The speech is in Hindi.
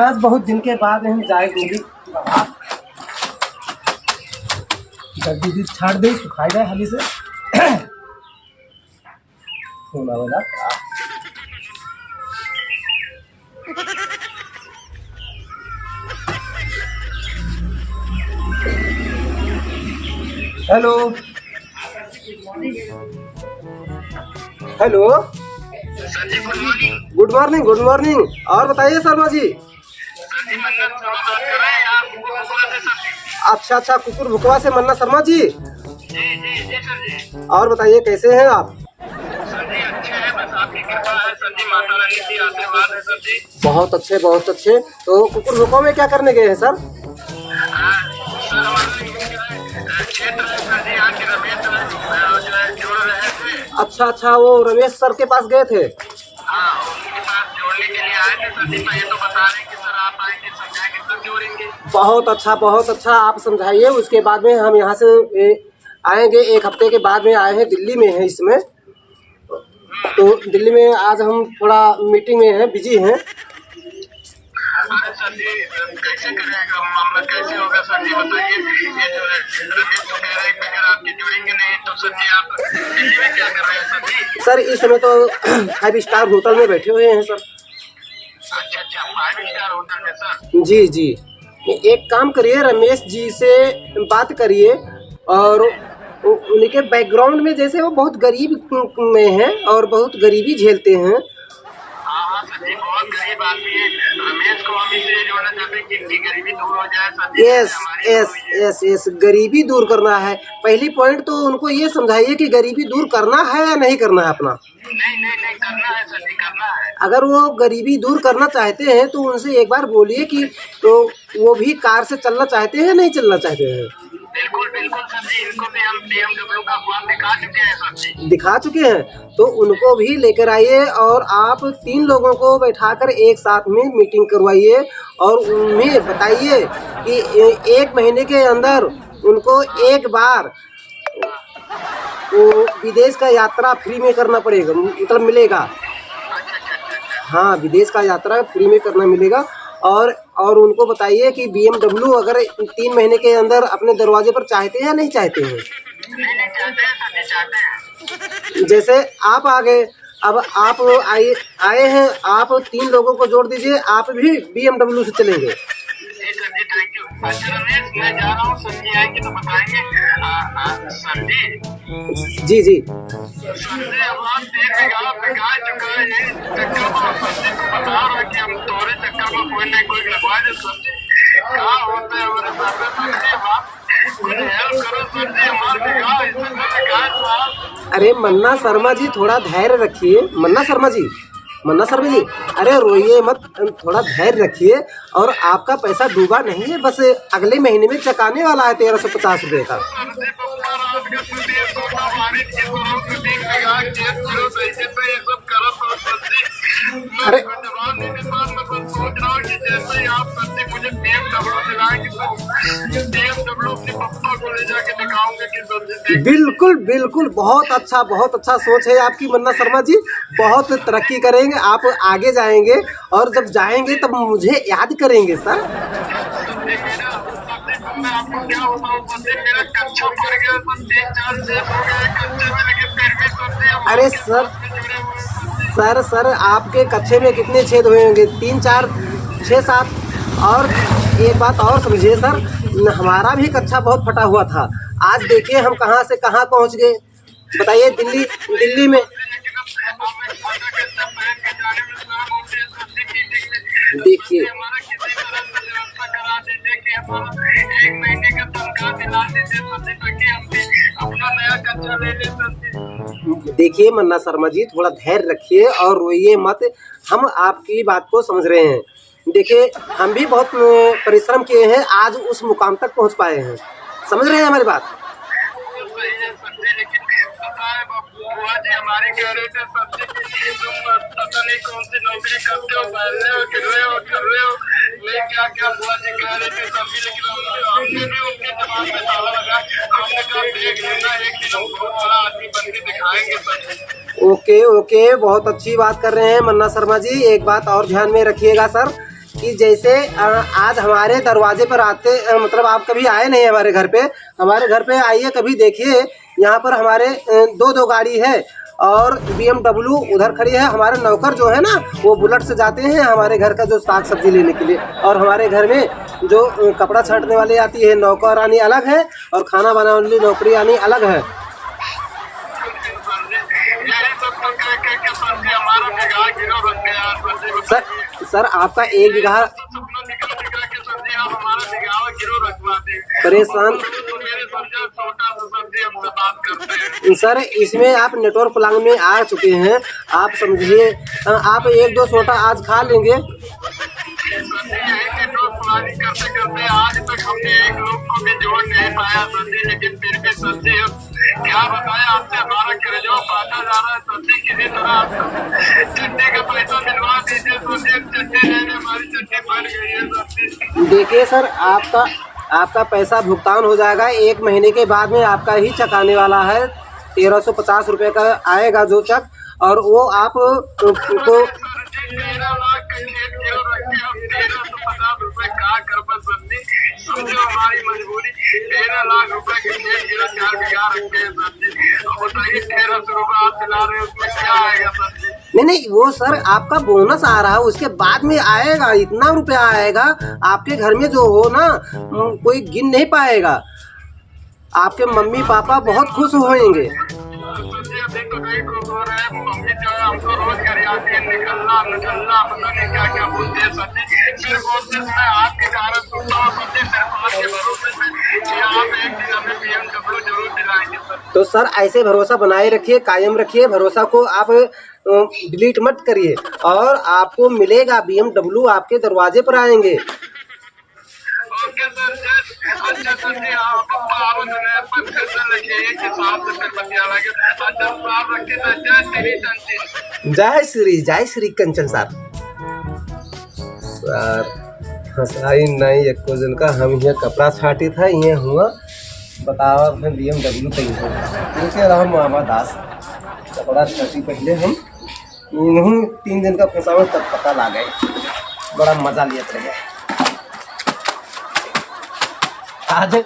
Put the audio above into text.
आज बहुत दिन के बाद हम जाएंगे। दीदी छाड़ दे, सुखाई जाए हाली से। होना वाला hello hello, good morning good morning. और बताइए शर्मा जी। अच्छा अच्छा, कुकुर भुकवा से मन्ना शर्मा जी। और बताइए कैसे हैं आप? बहुत अच्छे बहुत अच्छे। तो कुकुर भुकवा में क्या करने गए हैं सर? अच्छा अच्छा, वो रमेश सर के पास गए थे। बहुत अच्छा बहुत अच्छा, आप समझाइए। उसके बाद में हम यहाँ से आएंगे, एक हफ्ते के बाद में आए हैं, दिल्ली में हैं इसमें। तो दिल्ली में आज हम थोड़ा मीटिंग में हैं, बिजी हैं। सर जी कैसे करेगा मामला, कैसे होगा सर जी बताइए। ये जो है रमेश तो कह रहे हैं कि अगर आपके जुड़ेंगे नहीं तो सर जी आप दिल्ली में क्या कर रहे हैं सर जी? सर इस समय तो 5 स्टार होटल में बैठे हुए हैं सर। अच्छा अच्छा, 5 स्टार होटल में सर? जी जी, एक काम करिए, रमेश जी से बात करिए। और उनके बैकग्राउंड में जैसे वो बहुत गरीब में हैं और बहुत गरीबी झेलते हैं। हाँ सर जी, बहुत गरीब आदमी है। रमेश को हम इसलिए जोड़ना चाहते हैं कि इनकी गरीबी दूर हो जाए सर जी। यस यस यस यस, गरीबी दूर करना है। पहली पॉइंट तो उनको ये समझाइए कि गरीबी दूर करना है या नहीं करना है अपना। नहीं करना है सर जी, करना है। अगर वो गरीबी दूर करना चाहते हैं तो उनसे एक बार बोलिए कि तो वो भी कार से चलना चाहते हैं, नहीं चलना चाहते हैं। बिल्कुल बिल्कुल सर जी, इनको भी हम BMW का ख्वाब दिखा चुके हैं सर जी। दिखा चुके हैं, तो उनको भी लेकर आइए और आप 3 लोगों को बैठाकर एक साथ में मीटिंग करवाइए और उन्हें बताइए कि 1 महीने के अंदर उनको एक बार वो विदेश का यात्रा फ्री में करना पड़ेगा, मतलब मिलेगा। हाँ, विदेश का यात्रा फ्री में करना मिलेगा। और उनको बताइए कि BMW अगर 3 महीने के अंदर अपने दरवाजे पर चाहते हैं या नहीं चाहते हैं। जैसे आप आ गए, अब आप आए हैं, आप 3 लोगों को जोड़ दीजिए, आप भी BMW से चलेंगे। जी जी अरे मन्ना शर्मा जी, थोड़ा धैर्य रखिए। मन्ना शर्मा जी अरे रोइए मत, थोड़ा धैर्य रखिए। और आपका पैसा डूबा नहीं है, बस अगले महीने में चकाने वाला है 1350 रुपये का। अरे बिल्कुल बिल्कुल, बहुत अच्छा सोच है आपकी मन्ना शर्मा जी। बहुत तरक्की करेंगे आप, आगे जाएंगे और जब जाएंगे तब मुझे याद करेंगे सर। अरे सर आपके कच्चे में कितने छेद हुए होंगे? 3 4 6 7। और एक बात और समझिए सर, हमारा भी कच्चा बहुत फटा हुआ था। आज देखिए हम कहाँ से कहाँ पहुँच गए। बताइए, दिल्ली में देखिए। देखिए मन्ना शर्मा जी, थोड़ा धैर्य रखिए और रोइए मत। हम आपकी बात को समझ रहे हैं। देखिए, हम भी बहुत परिश्रम किए हैं, आज उस मुकाम तक पहुंच पाए हैं। समझ रहे हैं हमारी बात? हमारे कह रहे थे तुम पता नहीं कौन सी नौकरी करते हो, कर रहे हो मैं क्या बुआ जी कह रहे थे सब्जी, लेकिन हमने भी उनके जवाब में ताला लगा। हमने कहा देख लेना, एक दिन हम बहुत बड़ा आदमी बन के दिखाएंगे सर। ओके, बहुत अच्छी बात कर रहे हैं मन्ना शर्मा जी। एक बात और ध्यान में रखिएगा सर कि जैसे आज हमारे दरवाजे पर आते मतलब आप कभी आए नहीं हमारे घर पे आइए, कभी देखिए यहाँ पर हमारे दो गाड़ी है और BMW उधर खड़ी है। हमारे नौकर जो है ना वो बुलेट से जाते हैं हमारे घर का जो साग सब्जी लेने के लिए, और हमारे घर में जो कपड़ा छांटने वाली आती है नौकरानी अलग है और खाना बनाने वाली नौकरानी अलग है। सर आपका 1 बीघा परेशान सर, इसमें आप नेटवर्क प्लान में आ चुके हैं, आप समझिए। आप 1-2 सोटा आज खा लेंगे। करते करते आज तक हमने एक लोग को भी जोड़ नहीं पाया सब्जी, लेकिन फिर भी सब्जी क्या बताया आपसे, हमारा करेजो काटा जा रहा है। सब्जी किसी तरह चट्टी का पैसा मिलवा दीजिए, सब्जी चट्टी लेने हमारी चट्टी बन गई है सब्जी। देखिए सर, आपका पैसा भुगतान हो जाएगा 1 महीने के बाद में। आपका ही चेक आने वाला है, 1350 रुपये का आएगा जो चेक, और वो आप को 13 लाख का खेत गिरो रखे हम 1350 रुपए का कर बस सब्जी समझो हमारी मजबूरी। 13 लाख रुपए के खेत गिरो 4 बीघा रखे हैं सब्जी, अब बताइए 1300 रुपए आप दिला रहे हैं, उसमें क्या आएगा सब्जी? नहीं, वो सर आपका बोनस आ रहा है, उसके बाद में आएगा, इतना रुपया आएगा आपके घर में जो हो ना कोई गिन नहीं पाएगा। आपके मम्मी पापा बहुत खुश होंगे। मम्मी जो है हमको रोज घर आती है, निकलना पता नहीं क्या क्या बोलते हैं सब्जी, फिर बोलते मैं आपके कारण सुनता हूँ सब्जी, सिर्फ आपके भरोसे से आप एक दिन हमें BMW जरूर दिलाएंगे सर। तो सर ऐसे भरोसा बनाए रखिए, कायम रखिए, भरोसा को आप डिलीट मत करिए, और आपको मिलेगा BMW, आपके दरवाजे पर आएंगे। ओके सर, अच्छा सर जी, आप एक हिसाब से फिर बतिया लगे। अच्छा साहब रखिए सर, जय श्री कंचन सर हंसाई नहीं एको जन का, हम ये कपड़ा छाटी था ये हुआ बतावा मैं BMW कहीं रहा मामा दास कपड़ा छाटी पहले हम इन्हों 3 दिन का फंसावा तब पता ला गए, बड़ा मजा लिया रहे आज।